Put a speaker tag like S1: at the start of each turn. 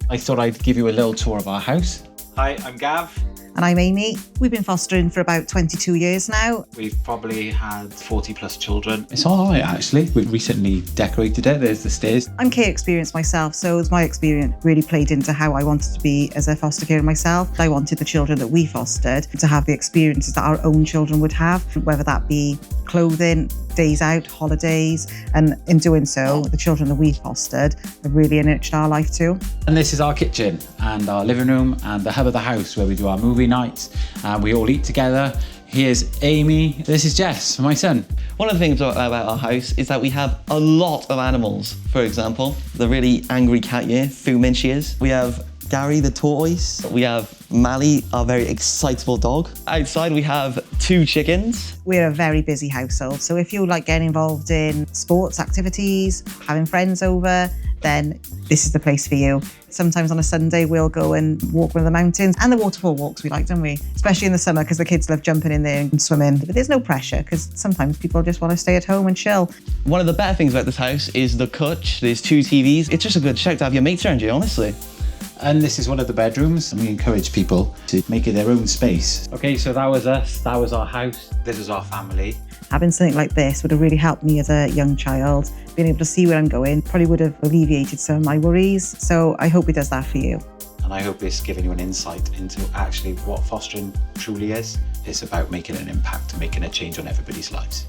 S1: I thought I'd give you a little tour of our house. Hi, I'm Gav.
S2: And I'm Amy. We've been fostering for about 22 years now.
S1: We've probably had 40 plus children. It's all right, actually. We've recently decorated it. There's the stairs.
S2: I'm care experienced myself, so my experience really played into how I wanted to be as a foster carer myself. I wanted the children that we fostered to have the experiences that our own children would have, whether that be clothing, days out, holidays, and in doing so, the children that we fostered have really enriched our life too.
S1: And this is our kitchen and our living room and the hub of the house where we do our movie nights and we all eat together. Here's Amy. This is Jess, my son.
S3: One of the things about our house is that we have a lot of animals. For example, the really angry cat here, Fu Minchi is. We have Gary the tortoise. We have Mally, our very excitable dog. Outside we have 2 chickens.
S2: We're a very busy household, so if you like getting involved in sports activities, having friends over, then this is the place for you. Sometimes on a Sunday we'll go and walk one of the mountains and the waterfall walks we like, don't we? Especially in the summer because the kids love jumping in there and swimming. But there's no pressure because sometimes people just want to stay at home and chill.
S3: One of the better things about this house is the couch. There's 2 TVs. It's just a good shout to have your mates around you, honestly.
S1: And this is one of the bedrooms, and we encourage people to make it their own space. Okay, so that was us, that was our house, this is our family.
S2: Having something like this would have really helped me as a young child. Being able to see where I'm going probably would have alleviated some of my worries. So I hope it does that for you.
S1: And I hope it's given you an insight into actually what fostering truly is. It's about making an impact and making a change on everybody's lives.